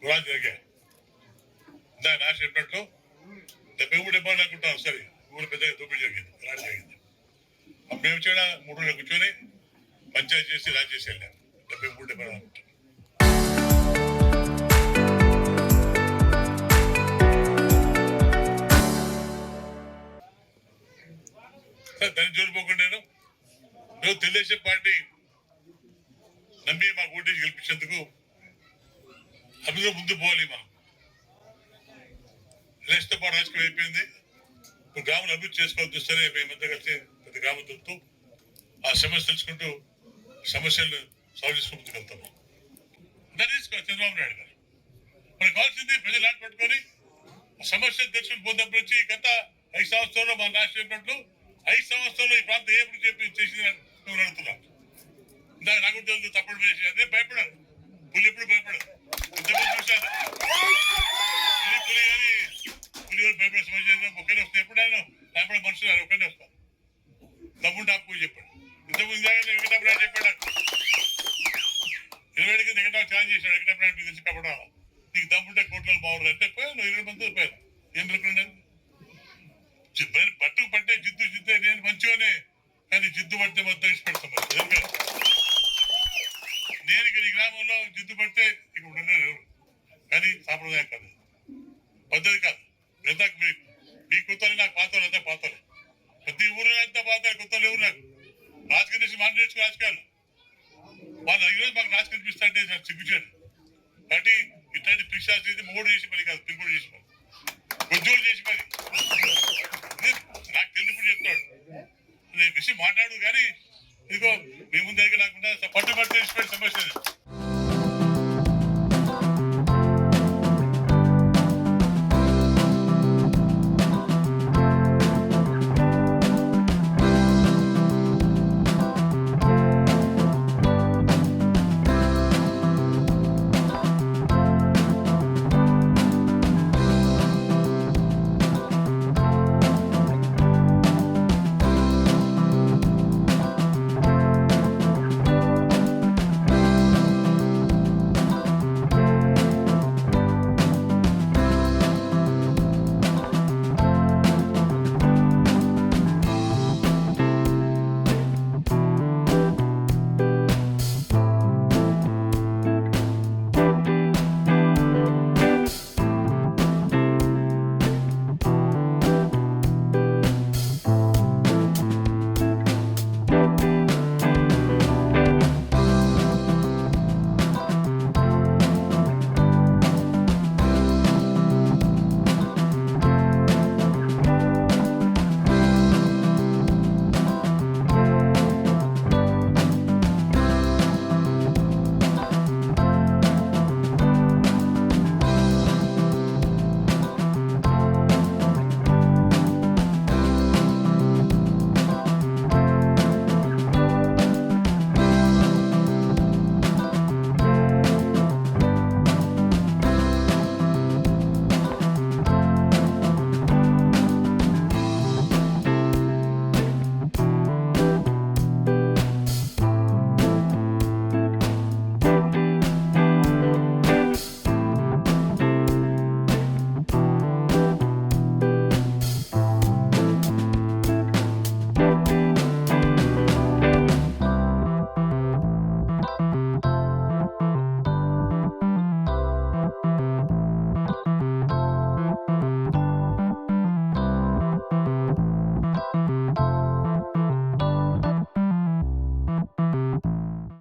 పురాలు జరిగాయి. దాని నాశ చెప్పినట్లు 73 అనుకుంటాం. సరే ఊరు పెద్దగా దోపిడీ జరిగింది, రాజు జరిగింది. అప్పుడు మేము చేయడా 3 రోజులు కూర్చొని పంచాయతీ చేసి రాజు చేసి వెళ్ళాం. 73 అనుకుంటాం. దాన్ని చూడిపోకుండా నేను తెలుగుదేశం పార్టీ నమ్మి మాకు ఓటేసి గెలిపించేందుకు అభివృద్ధి ముందు పోవాలి. మనం రేస్తో పాటు రాజకీయం అయిపోయింది. ఇప్పుడు గ్రామాన్ని అభివృద్ధి చేసుకోవాలని చూస్తేనే మేమంతా కలిసి ప్రతి గ్రామం దొరుకుతూ ఆ సమస్య తెలుసుకుంటూ సమస్యలను సాల్వ్ చేసుకుంటూ వెళ్తాము. దాన్ని తీసుకోవాలి చంద్రబాబు నాయుడు గారు. మనకు కావాల్సింది ప్రజలు ఆట పట్టుకొని సమస్యలు తెలుసుకుని పోయినప్పటి నుంచి గత 5 సంవత్సరాల్లో మన రాష్ట్రం చెప్పినట్లు 5 సంవత్సరాల్లో ఈ ప్రాంతం ఎప్పుడు చేసింది మేము అడుగుతున్నాం. ఇందాక నాకు తెలుసు తప్పుడు వేసి అదే భయపడారు. పులి ఎప్పుడు భయపడదు. ఇంతకుముందు చూశాను పులి కానీ పులి భయపడే సమస్య ఒక్కనే వస్తాయి. ఎప్పుడైనా భయపడే మనుషులు ఒక్కనే వస్తారు. తమ్ముడు ఆపుకొని చెప్పాడు. ఇంతకుముందు వెంకటప్పుడు చెప్పాడు 20 వెంకటా ఛాలెంజ్ చేశాడు. వెంకటప్పుడు తెలిసి కప్పడా నీకు దమ్ముంటే కోట్లలో బాగుండదు అంటే పోయాను. 20 మంది పోయాను. ఏం అనుకున్నాను పట్టుకు పట్టే జిద్దు నేను మంచిగానే కానీ జిద్దు పడితే మొత్తం ఇచ్చి పెడతాం. నేను ఇక్కడ ఈ గ్రామంలో జిద్దు పడితే ఇక్కడ ఉండలేదు ఎవరు. కానీ సాంప్రదాయం కాదు, పద్ధతి కాదు. ఎంత మీ కొత్తలు నాకు పాతలు అంతా పాతలే. ప్రతి ఊరు అంతా పాతారు, కొత్తలు ఎవరు నాకు రాజకీయ దేశం మాట నేర్చుకో రాజకీయాలు వాళ్ళు ఈరోజు మాకు రాజకీయ కనిపిస్తుంటే నాకు సిగ్గుచాడు. కాబట్టి ఇట్లాంటి పిక్షాలు చేసి మూడు చేసి పని కాదు, పిలుపుడు చేసి పని, ఉద్యోగం చేసి పని. నాకు తెలియప్పుడు చెప్తాడు నేను విషయం మాట్లాడు కానీ ఇదిగో మీ ముందు దగ్గర నాకుండా పట్టుబడి తెలిసిపోయిన సమస్య